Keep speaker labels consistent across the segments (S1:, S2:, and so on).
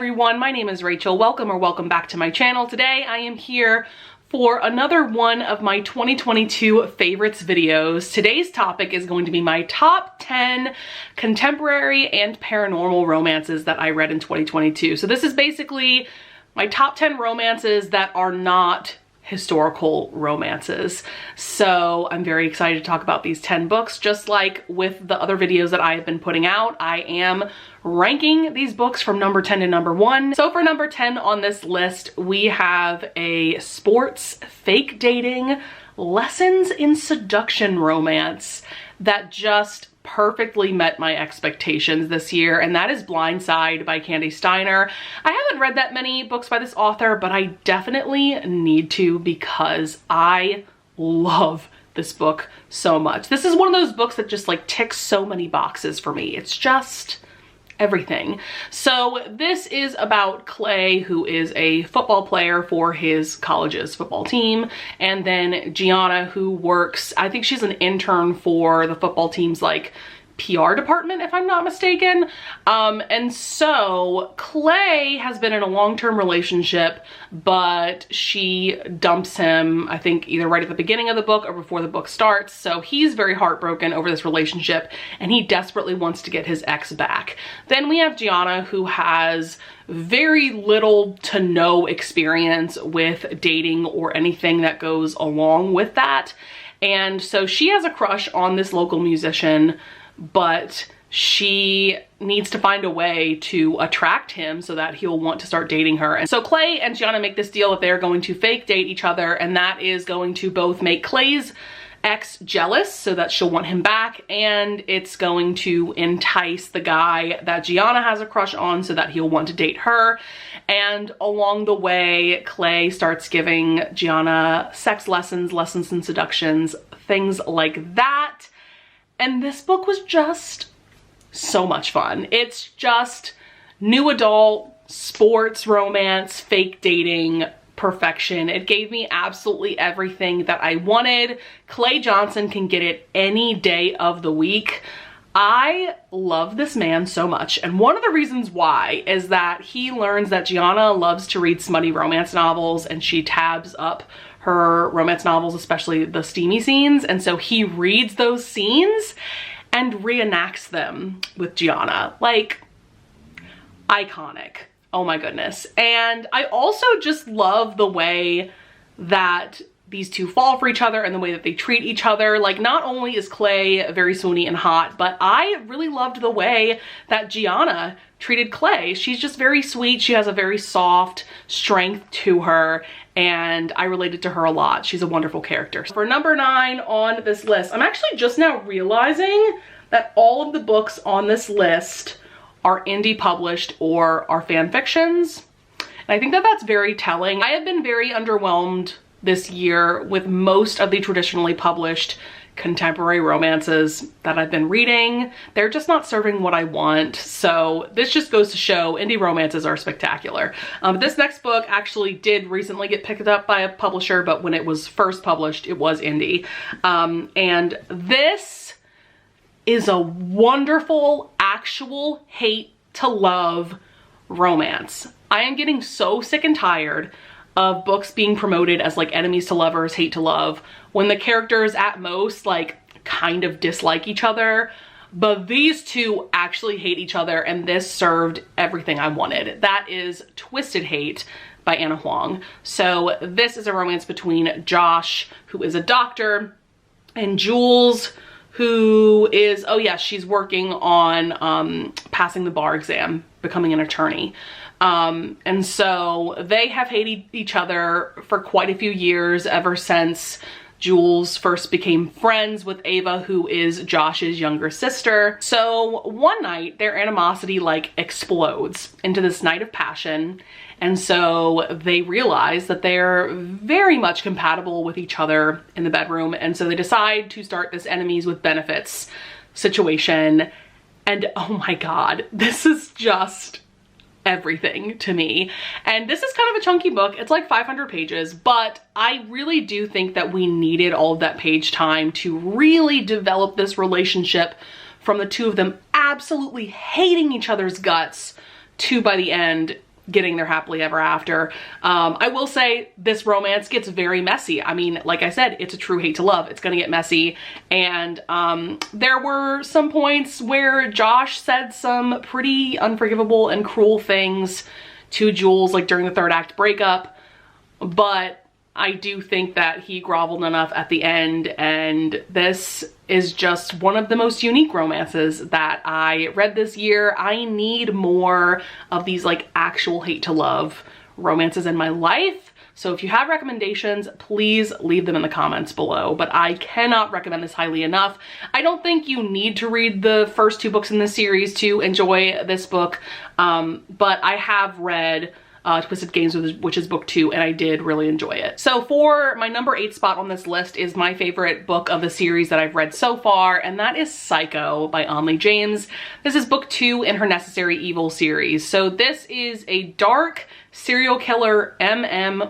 S1: everyone, my name is Rachel. Welcome back to my channel. Today I am here for another one of my 2022 favorites videos. Today's topic is going to be my top 10 contemporary and paranormal romances that I read in 2022. So this is basically my top 10 romances that are not historical romances. So I'm very excited to talk about these 10 books. Just like with the other videos that I have been putting out, I am ranking these books from number 10 to number 1. So for number 10 on this list, we have a sports fake dating lessons in seduction romance that just perfectly met my expectations this year, and that is Blindside by Candy Steiner. I haven't read that many books by this author, but I definitely need to because I love this book so much. This is one of those books that just like ticks so many boxes for me. It's just everything. So this is about Clay, who is a football player for his college's football team, and then Gianna, who works, I think she's an intern for the football team's like PR department, if I'm not mistaken. And so Clay has been in a long-term relationship, but she dumps him, I think either right at the beginning of the book or before the book starts. So he's very heartbroken over this relationship and he desperately wants to get his ex back. Then we have Gianna, who has very little to no experience with dating or anything that goes along with that. And so she has a crush on this local musician, but she needs to find a way to attract him so that he'll want to start dating her. And so Clay and Gianna make this deal that they're going to fake date each other, and that is going to both make Clay's ex jealous so that she'll want him back, and it's going to entice the guy that Gianna has a crush on so that he'll want to date her. And along the way, Clay starts giving Gianna sex lessons, lessons in seductions, things like that. And this book was just so much fun. It's just new adult sports romance, fake dating perfection. It gave me absolutely everything that I wanted. Clay Johnson can get it any day of the week. I love this man so much, and one of the reasons why is that he learns that Gianna loves to read smutty romance novels, and she tabs up her romance novels, especially the steamy scenes, and so he reads those scenes and reenacts them with Gianna. Like, iconic. Oh my goodness. And I also just love the way that these two fall for each other and the way that they treat each other. Like, not only is Clay very swoony and hot, but I really loved the way that Gianna treated Clay. She's just very sweet. She has a very soft strength to her, and I related to her a lot. She's a wonderful character. For number 9 on this list, I'm actually just now realizing that all of the books on this list are indie published or are fan fictions. And I think that that's very telling. I have been very underwhelmed this year with most of the traditionally published contemporary romances that I've been reading. They're just not serving what I want. So this just goes to show indie romances are spectacular. This next book actually did recently get picked up by a publisher, but when it was first published, it was indie. And this is a wonderful, actual hate to love romance. I am getting so sick and tired of books being promoted as like enemies to lovers, hate to love, when the characters at most like kind of dislike each other. But these two actually hate each other, and this served everything I wanted. That is Twisted Hate by Anna Huang. So this is a romance between Josh, who is a doctor, and Jules, who is, oh yeah, she's working on passing the bar exam, becoming an attorney. And so they have hated each other for quite a few years, ever since Jules first became friends with Ava, who is Josh's younger sister. So one night their animosity like explodes into this night of passion. And so they realize that they're very much compatible with each other in the bedroom. And so they decide to start this enemies with benefits situation. And oh my God, this is just everything to me. And this is kind of a chunky book. It's like 500 pages, but I really do think that we needed all of that page time to really develop this relationship from the two of them absolutely hating each other's guts to, by the end, getting their happily ever after. I will say this romance gets very messy. I mean, like I said, it's a true hate to love. It's gonna get messy. And there were some points where Josh said some pretty unforgivable and cruel things to Jules, like during the third act breakup. But I do think that he groveled enough at the end, and this is just one of the most unique romances that I read this year. I need more of these like actual hate to love romances in my life. So if you have recommendations, please leave them in the comments below, but I cannot recommend this highly enough. I don't think you need to read the first 2 books in this series to enjoy this book, but I have read Twisted Games, which is book 2, and I did really enjoy it. So for my number 8 spot on this list is my favorite book of the series that I've read so far, and that is Psycho by Onley James. This is book 2 in her Necessary Evil series. So this is a dark serial killer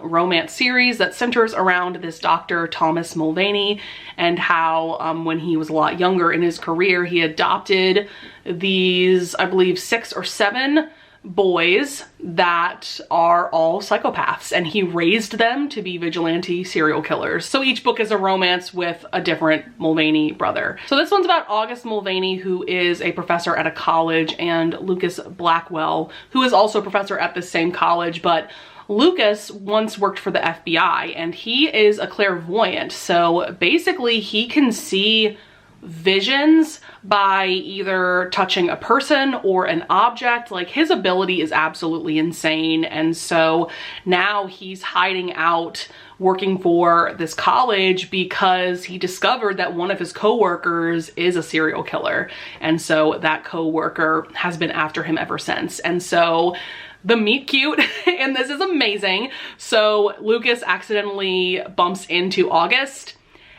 S1: romance series that centers around this Dr. Thomas Mulvaney and how when he was a lot younger in his career, he adopted these, I believe, 6 or 7 boys that are all psychopaths, and he raised them to be vigilante serial killers. So each book is a romance with a different Mulvaney brother. So this one's about August Mulvaney, who is a professor at a college, and Lucas Blackwell, who is also a professor at the same college, but Lucas once worked for the FBI, and he is a clairvoyant. So basically he can see visions by either touching a person or an object. Like, his ability is absolutely insane. And so now he's hiding out working for this college because he discovered that one of his co-workers is a serial killer. And so that co-worker has been after him ever since. And so the meet cute in this is amazing. So Lucas accidentally bumps into August,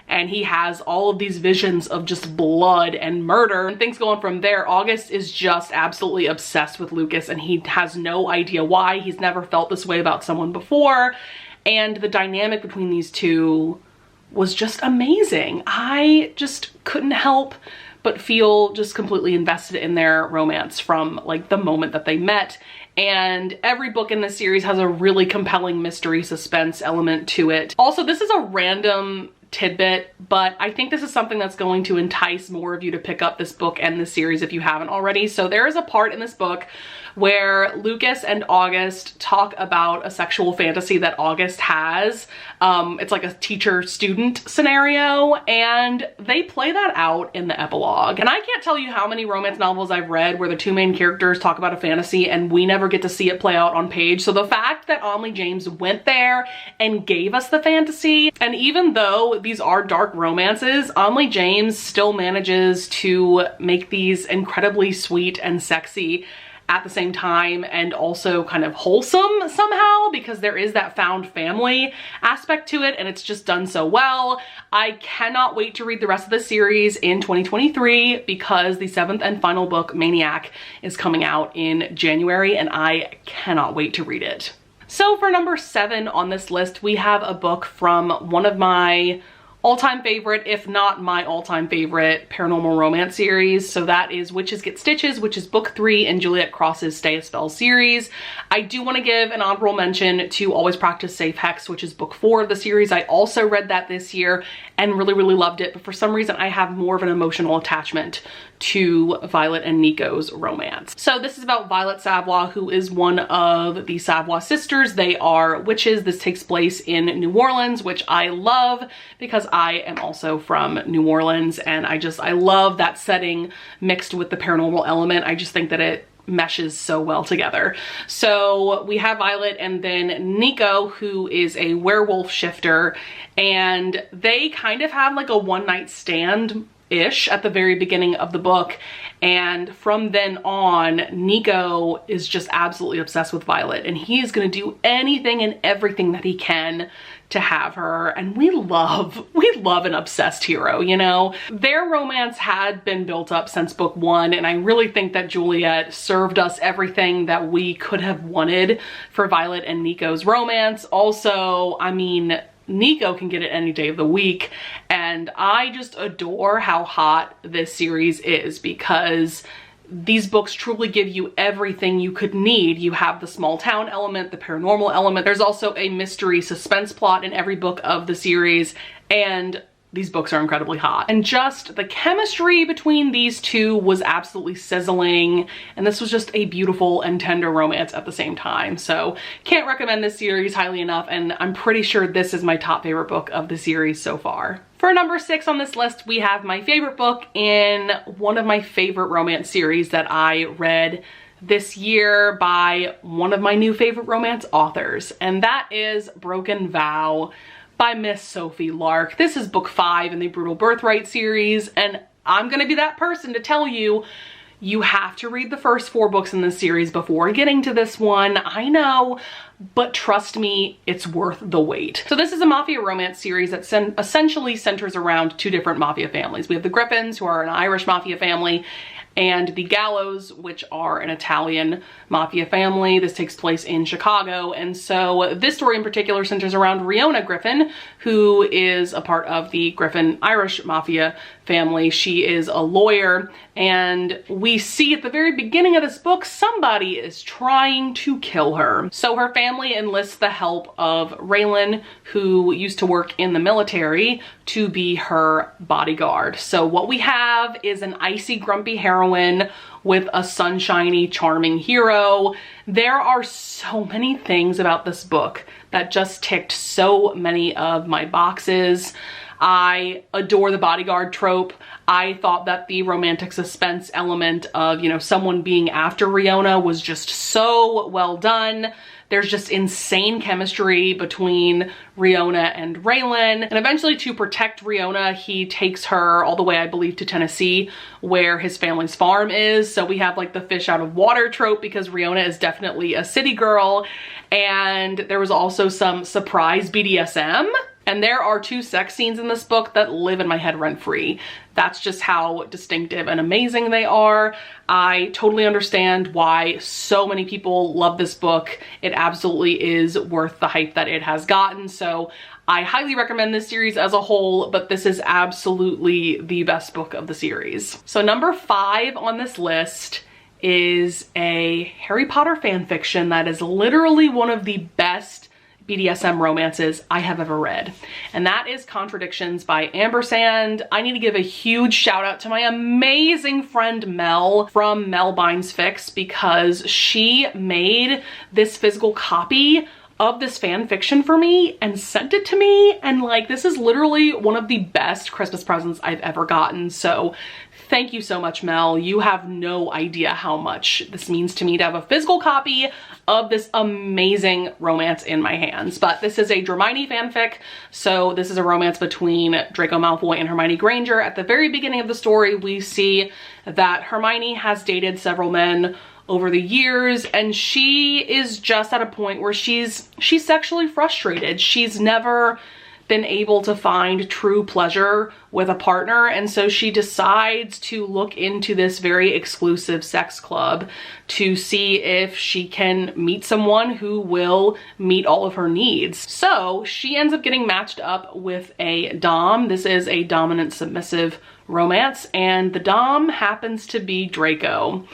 S1: and he has all of these visions of just blood and murder and things going from there. August is just absolutely obsessed with Lucas, and he has no idea why. He's never felt this way about someone before. And the dynamic between these two was just amazing. I just couldn't help but feel just completely invested in their romance from like the moment that they met. And every book in this series has a really compelling mystery suspense element to it. Also, this is a random tidbit, but I think this is something that's going to entice more of you to pick up this book and this series if you haven't already. So there is a part in this book where Lucas and August talk about a sexual fantasy that August has. It's like a teacher-student scenario, and they play that out in the epilogue. And I can't tell you how many romance novels I've read where the 2 main characters talk about a fantasy and we never get to see it play out on page. So the fact that Onley James went there and gave us the fantasy, and even though these are dark romances, Onley James still manages to make these incredibly sweet and sexy at the same time, and also kind of wholesome somehow, because there is that found family aspect to it, and it's just done so well. I cannot wait to read the rest of the series in 2023 because the 7th and final book, Maniac, is coming out in January, and I cannot wait to read it. So for number 7 on this list, we have a book from one of my all-time favorite, if not my all-time favorite, paranormal romance series. So that is Witches Get Stitches, which is book 3 in Juliet Cross's Stay a Spell series. I do want to give an honorable mention to Always Practice Safe Hex, which is book 4 of the series. I also read that this year and really, really loved it, but for some reason I have more of an emotional attachment to Violet and Nico's romance. So this is about Violet Savoy, who is one of the Savoy sisters. They are witches. This takes place in New Orleans, which I love because I am also from New Orleans, and I love that setting mixed with the paranormal element. I just think that it meshes so well together. So we have Violet and then Nico, who is a werewolf shifter, and they kind of have like a one-night stand-ish at the very beginning of the book, and from then on Nico is just absolutely obsessed with Violet, and he is going to do anything and everything that he can to have her. And we love an obsessed hero, you know? Their romance had been built up since book 1, and I really think that Juliet served us everything that we could have wanted for Violet and Nico's romance. Also, I mean, Nico can get it any day of the week, and I just adore how hot this series is because these books truly give you everything you could need. You have the small town element, the paranormal element. There's also a mystery suspense plot in every book of the series, and these books are incredibly hot. And just the chemistry between these two was absolutely sizzling, and this was just a beautiful and tender romance at the same time. So can't recommend this series highly enough, and I'm pretty sure this is my top favorite book of the series so far. For number 6 on this list, we have my favorite book in one of my favorite romance series that I read this year by one of my new favorite romance authors, and that is Broken Vow by Miss Sophie Lark. This is book 5 in the Brutal Birthright series, and I'm gonna be that person to tell you, you have to read the first 4 books in this series before getting to this one. I know, but trust me, it's worth the wait. So this is a mafia romance series that essentially centers around 2 different mafia families. We have the Griffins, who are an Irish mafia family, and the Gallows, which are an Italian mafia family. This takes place in Chicago. And so this story in particular centers around Riona Griffin, who is a part of the Griffin Irish mafia family. She is a lawyer, and we see at the very beginning of this book, somebody is trying to kill her. So her family enlists the help of Raylan, who used to work in the military, to be her bodyguard. So what we have is an icy, grumpy heroine with a sunshiny, charming hero. There are so many things about this book that just ticked so many of my boxes. I adore the bodyguard trope. I thought that the romantic suspense element of, you know, someone being after Riona was just so well done. There's just insane chemistry between Riona and Raylan. And eventually, to protect Riona, he takes her all the way, I believe, to Tennessee, where his family's farm is. So we have like the fish out of water trope, because Riona is definitely a city girl. And there was also some surprise BDSM. And there are 2 sex scenes in this book that live in my head rent-free. That's just how distinctive and amazing they are. I totally understand why so many people love this book. It absolutely is worth the hype that it has gotten. So I highly recommend this series as a whole, but this is absolutely the best book of the series. So number 5 on this list is a Harry Potter fanfiction that is literally one of the best BDSM romances I have ever read, and that is Contradictions by Ampersand. I need to give a huge shout out to my amazing friend Mel from Mel Binds Fix, because she made this physical copy of this fan fiction for me and sent it to me, and like, this is literally one of the best Christmas presents I've ever gotten. So thank you so much, Mel. You have no idea how much this means to me to have a physical copy of this amazing romance in my hands. But this is a Hermione fanfic, so this is a romance between Draco Malfoy and Hermione Granger. At the very beginning of the story, we see that Hermione has dated several men over the years, and she is just at a point where she's sexually frustrated. She's never been able to find true pleasure with a partner, and so she decides to look into this very exclusive sex club to see if she can meet someone who will meet all of her needs. So she ends up getting matched up with a dom. This is a dominant submissive romance, and the dom happens to be Draco.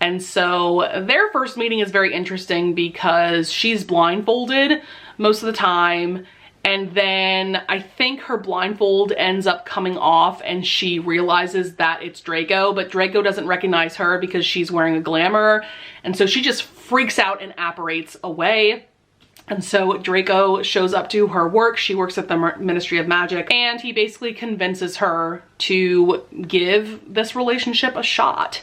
S1: And so their first meeting is very interesting because she's blindfolded most of the time, and then I think her blindfold ends up coming off and she realizes that it's Draco, but Draco doesn't recognize her because she's wearing a glamour, and so she just freaks out and apparates away. And so Draco shows up to her work. She works at the Ministry of Magic, and he basically convinces her to give this relationship a shot.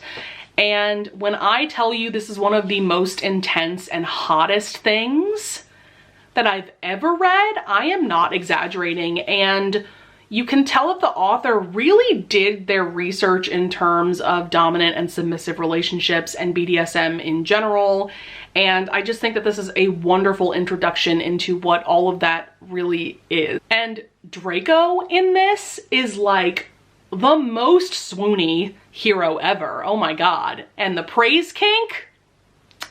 S1: And when I tell you this is one of the most intense and hottest things that I've ever read, I am not exaggerating. And you can tell that the author really did their research in terms of dominant and submissive relationships and BDSM in general. And I just think that this is a wonderful introduction into what all of that really is. And Draco in this is like the most swoony hero ever. Oh my god. And the praise kink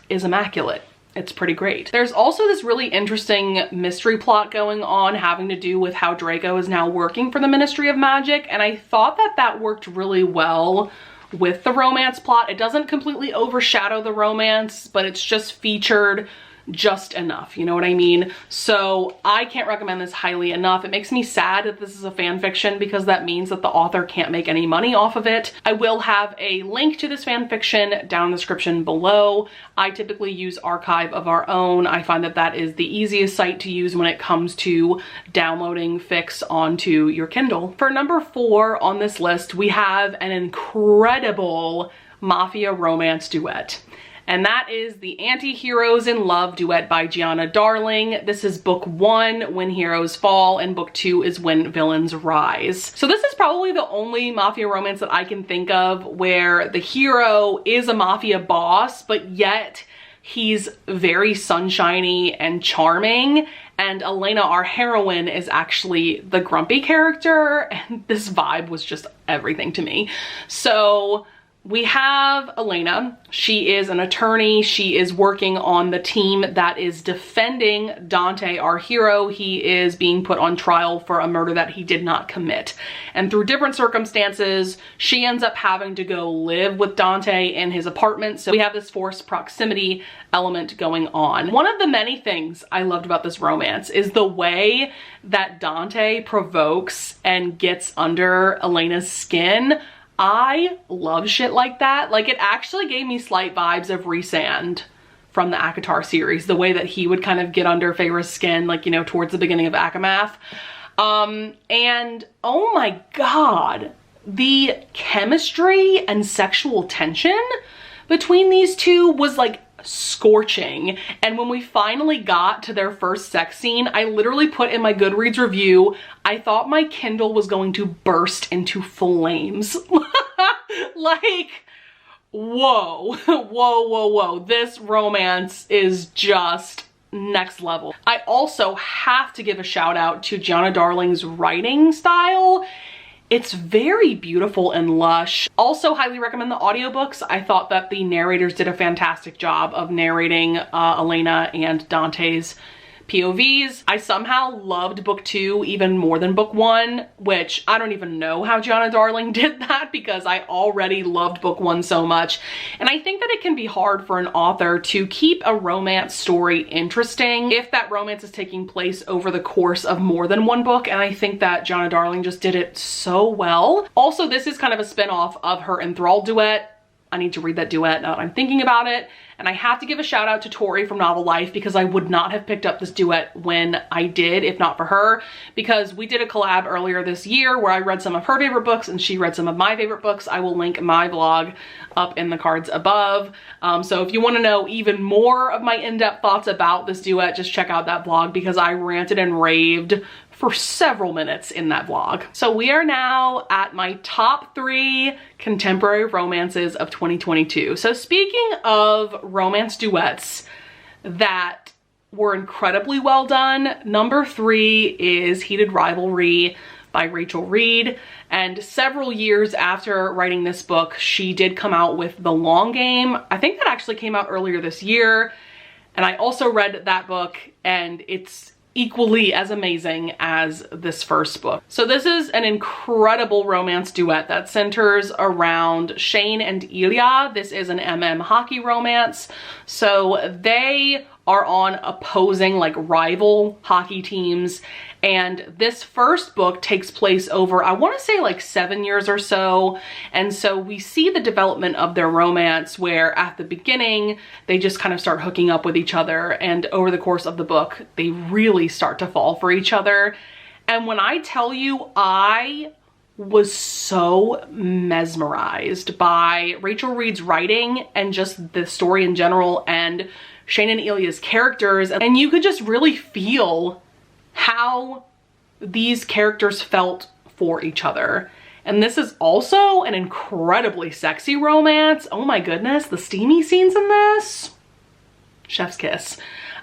S1: is immaculate. It's pretty great. There's also this really interesting mystery plot going on having to do with how Draco is now working for the Ministry of Magic, and I thought that that worked really well with the romance plot. It doesn't completely overshadow the romance, but it's just featured just enough, you know what I mean? So I can't recommend this highly enough. It makes me sad that this is a fan fiction because that means that the author can't make any money off of it. I will have a link to this fan fiction down in the description below. I typically use Archive of Our Own. I find that that is the easiest site to use when it comes to downloading fics onto your Kindle. For number 4 on this list, we have an incredible mafia romance duet. And that is the Anti-Heroes in Love duet by Gianna Darling. This is book 1, When Heroes Fall, and book 2 is When Villains Rise. So this is probably the only mafia romance that I can think of where the hero is a mafia boss, but yet he's very sunshiny and charming. And Elena, our heroine, is actually the grumpy character, and this vibe was just everything to me. So we have Elena. She is an attorney. She is working on the team that is defending Dante, our hero. He is being put on trial for a murder that he did not commit. And through different circumstances, she ends up having to go live with Dante in his apartment. So we have this forced proximity element going on. One of the many things I loved about this romance is the way that Dante provokes and gets under Elena's skin. I love shit like that. Like, it actually gave me slight vibes of Rhysand from the ACOTAR series, the way that he would kind of get under Feyre's skin, like, you know, towards the beginning of ACOMAF. And oh my God, the chemistry and sexual tension between these two was like scorching. And when we finally got to their first sex scene, I literally put in my Goodreads review, I thought my Kindle was going to burst into flames. Like, whoa, whoa, whoa, whoa. This romance is just next level. I also have to give a shout out to Gianna Darling's writing style. It's very beautiful and lush. Also highly recommend the audiobooks. I thought that the narrators did a fantastic job of narrating Elena and Dante's POVs. I somehow loved book 2 even more than book 1, which I don't even know how Gianna Darling did that because I already loved book 1 so much. And I think that it can be hard for an author to keep a romance story interesting if that romance is taking place over the course of more than one book. And I think that Gianna Darling just did it so well. Also, this is kind of a spin-off of her Enthralled duet. I need to read that duet now that I'm thinking about it. And I have to give a shout out to Tori from Novel Life because I would not have picked up this duet when I did if not for her, because we did a collab earlier this year where I read some of her favorite books and she read some of my favorite books. I will link my vlog up in the cards above. So if you want to know even more of my in-depth thoughts about this duet, just check out that vlog because I ranted and raved for several minutes in that vlog. So we are now at my top 3 contemporary romances of 2022. So speaking of romance duets that were incredibly well done, number 3 is Heated Rivalry by Rachel Reed. And several years after writing this book, she did come out with The Long Game. I think that actually came out earlier this year. And I also read that book and it's equally as amazing as this first book. So this is an incredible romance duet that centers around Shane and Ilya. This is an MM hockey romance. So they are on opposing like rival hockey teams. And this first book takes place over, I want to say like 7 years or so. And so we see the development of their romance where at the beginning, they just kind of start hooking up with each other. And over the course of the book, they really start to fall for each other. And when I tell you, I was so mesmerized by Rachel Reed's writing and just the story in general and Shane and Ilya's characters. And you could just really feel how these characters felt for each other. And this is also an incredibly sexy romance. Oh my goodness, the steamy scenes in this, chef's kiss.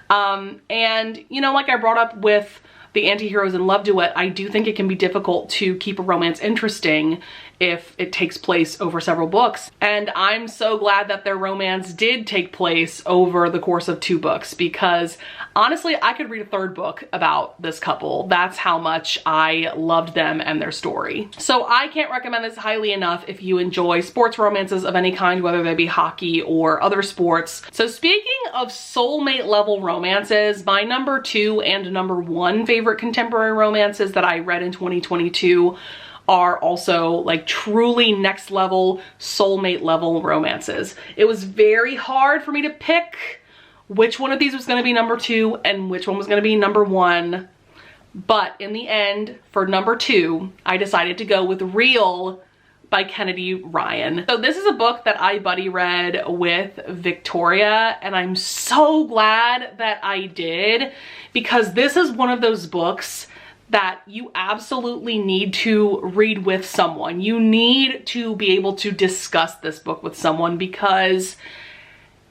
S1: And you know, like I brought up with the Anti-Heroes in Love duet, I do think it can be difficult to keep a romance interesting if it takes place over several books. And I'm so glad that their romance did take place over the course of 2 books, because honestly, I could read a 3rd book about this couple. That's how much I loved them and their story. So I can't recommend this highly enough if you enjoy sports romances of any kind, whether they be hockey or other sports. So speaking of soulmate level romances, my number 2 and number 1 favorite contemporary romances that I read in 2022 are also like truly next level, soulmate level romances. It was very hard for me to pick which one of these was going to be number 2 and which one was going to be number 1. But in the end, for number 2, I decided to go with Real by Kennedy Ryan. So this is a book that I buddy read with Victoria, and I'm so glad that I did, because this is one of those books that you absolutely need to read with someone. You need to be able to discuss this book with someone, because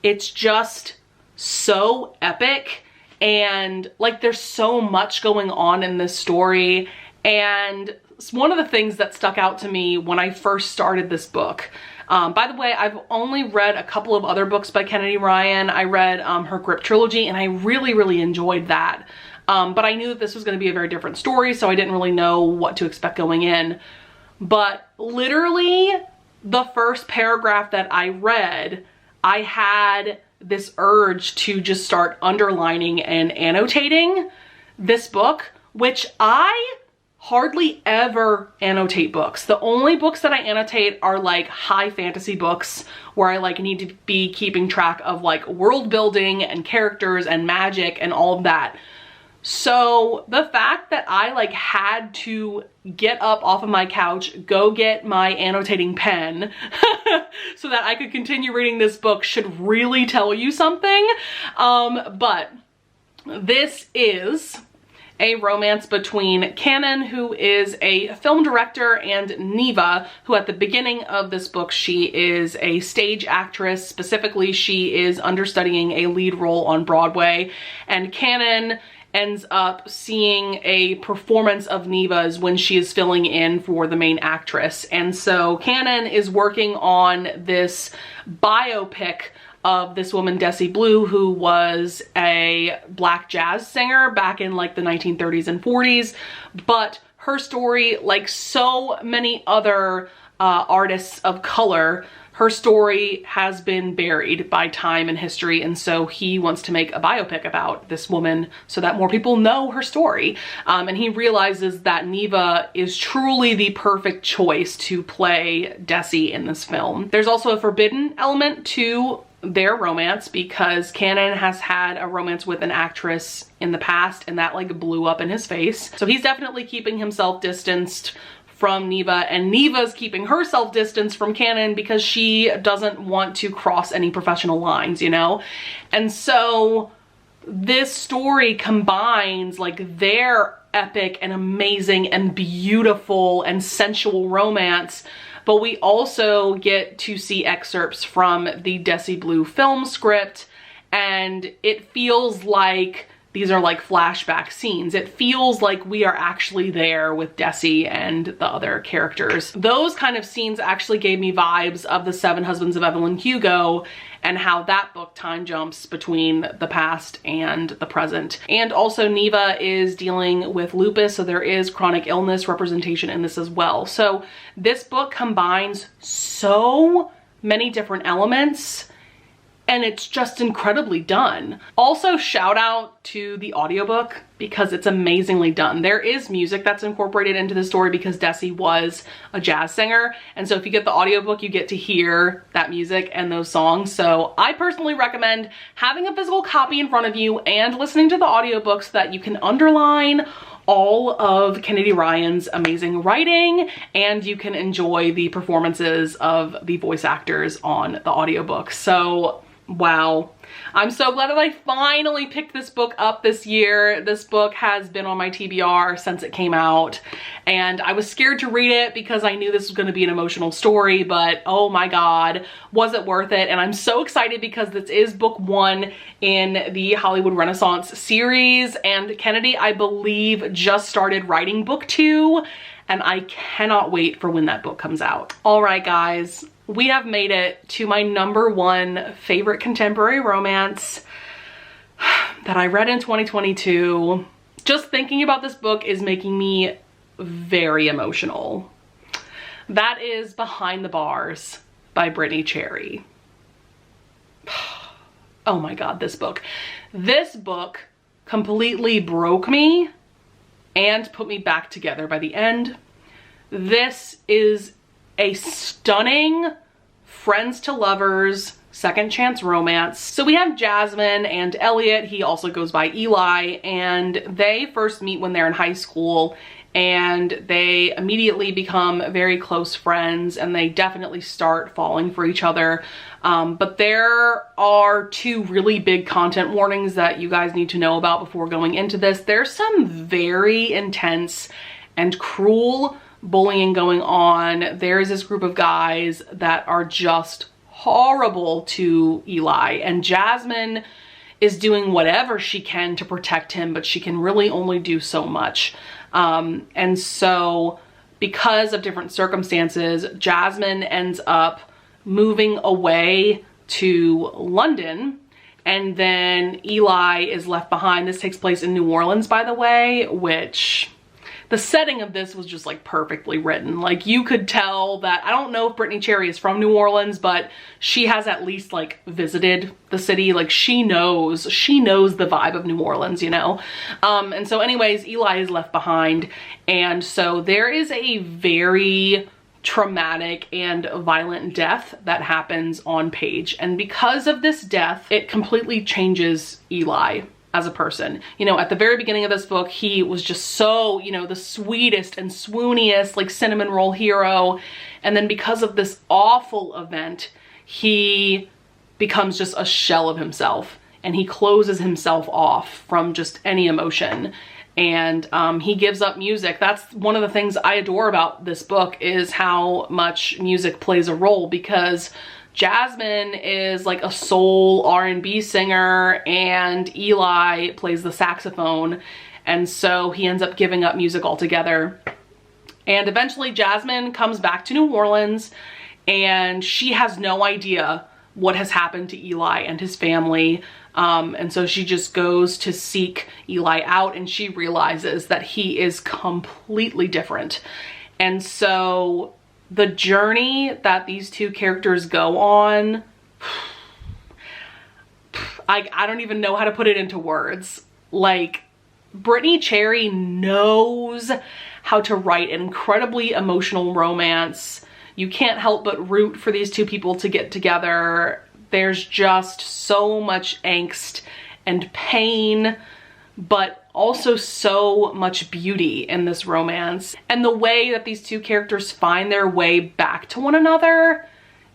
S1: it's just so epic, and like there's so much going on in this story. And one of the things that stuck out to me when I first started this book, by the way, I've only read a couple of other books by Kennedy Ryan. I read her Grip trilogy, and I really enjoyed that. But I knew that this was going to be a very different story, so I didn't really know what to expect going in. But literally the first paragraph that I read, I had this urge to just start underlining and annotating this book, which I hardly ever annotate books. The only books that I annotate are like high fantasy books, where I like need to be keeping track of like world building and characters and magic and all of that. So the fact that I like had to get up off of my couch, go get my annotating pen so that I could continue reading this book should really tell you something. But this is a romance between Canon, who is a film director, and Neva, who at the beginning of this book, she is a stage actress. Specifically, she is understudying a lead role on Broadway, and Canon ends up seeing a performance of Neva's when she is filling in for the main actress. And so Canon is working on this biopic of this woman, Desi Blue, who was a black jazz singer back in like the 1930s and 40s. But her story, like so many other artists of color, her story has been buried by time and history, and so he wants to make a biopic about this woman so that more people know her story. And he realizes that Neva is truly the perfect choice to play Desi in this film. There's also a forbidden element to their romance, because Canon has had a romance with an actress in the past, and that like blew up in his face. So he's definitely keeping himself distanced from Neva, and Neva's keeping herself distanced from Canon because she doesn't want to cross any professional lines, you know? And so this story combines like their epic and amazing and beautiful and sensual romance, but we also get to see excerpts from the Desi Blue film script, and it feels like these are like flashback scenes. It feels like we are actually there with Desi and the other characters. Those kind of scenes actually gave me vibes of The Seven Husbands of Evelyn Hugo, and how that book time jumps between the past and the present. And also Neva is dealing with lupus, so there is chronic illness representation in this as well. So this book combines so many different elements, and it's just incredibly done. Also, shout out to the audiobook, because it's amazingly done. There is music that's incorporated into the story because Desi was a jazz singer, and so if you get the audiobook, you get to hear that music and those songs. So I personally recommend having a physical copy in front of you and listening to the audiobooks so that you can underline all of Kennedy Ryan's amazing writing, and you can enjoy the performances of the voice actors on the audiobook. So wow, I'm so glad that I finally picked this book up this year. This book has been on my TBR since it came out, and I was scared to read it because I knew this was going to be an emotional story, but oh my god, was it worth it. And I'm so excited because this is book 1 in the Hollywood Renaissance series, and Kennedy, I believe, just started writing book 2, and I cannot wait for when that book comes out. All right, guys, we have made it to my #1 favorite contemporary romance that I read in 2022. Just thinking about this book is making me very emotional. That is Behind the Bars by Brittany Cherry. Oh my God, this book. This book completely broke me and put me back together by the end. This is a stunning friends to lovers second chance romance. So we have Jasmine and Elliot, he also goes by Eli, and they first meet when they're in high school, and they immediately become very close friends, and they definitely start falling for each other. But there are 2 really big content warnings that you guys need to know about before going into this. There's some very intense and cruel bullying going on. There's this group of guys that are just horrible to Eli, and Jasmine is doing whatever she can to protect him, but she can really only do so much. And so because of different circumstances, Jasmine ends up moving away to London, and then Eli is left behind. This takes place in New Orleans, by the way, which the setting of this was just like perfectly written. Like, you could tell that, I don't know if Brittany Cherry is from New Orleans, but she has at least like visited the city. Like, she knows the vibe of New Orleans, you know? And so anyways, Eli is left behind. And so there is a very traumatic and violent death that happens on Paige. And because of this death, it completely changes Eli as a person. You know, at the very beginning of this book, he was just so, you know, the sweetest and swooniest, like, cinnamon roll hero. And then because of this awful event, he becomes just a shell of himself, and he closes himself off from just any emotion. And he gives up music. That's one of the things I adore about this book, is how much music plays a role, because Jasmine is like a soul R&B singer, and Eli plays the saxophone, and so he ends up giving up music altogether. And eventually Jasmine comes back to New Orleans, and she has no idea what has happened to Eli and his family. And so she just goes to seek Eli out, and she realizes that he is completely different. And so the journey that these 2 characters go on, I don't even know how to put it into words. Like, Brittany Cherry knows how to write an incredibly emotional romance. You can't help but root for these 2 people to get together. There's just so much angst and pain, but also so much beauty in this romance. And the way that these 2 characters find their way back to one another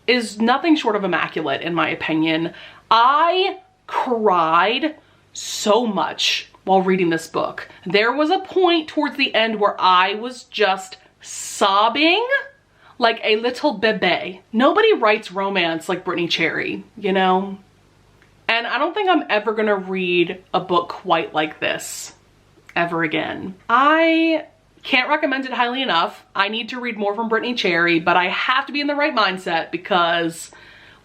S1: is nothing short of immaculate, in my opinion. I cried so much while reading this book. There was a point towards the end where I was just sobbing like a little bebe. Nobody writes romance like Brittany Cherry, you know? And I don't think I'm ever gonna read a book quite like this ever again. I can't recommend it highly enough. I need to read more from Brittany Cherry, but I have to be in the right mindset, because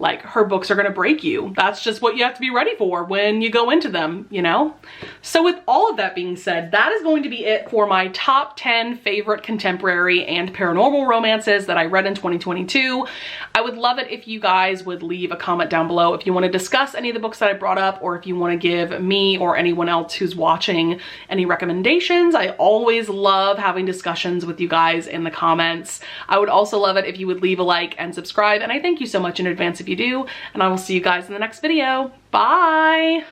S1: like, her books are gonna break you. That's just what you have to be ready for when you go into them, you know? So with all of that being said, that is going to be it for my top 10 favorite contemporary and paranormal romances that I read in 2022. I would love it if you guys would leave a comment down below if you want to discuss any of the books that I brought up, or if you want to give me or anyone else who's watching any recommendations. I always love having discussions with you guys in the comments. I would also love it if you would leave a like and subscribe, and I thank you so much in advance if you do, and I will see you guys in the next video. Bye!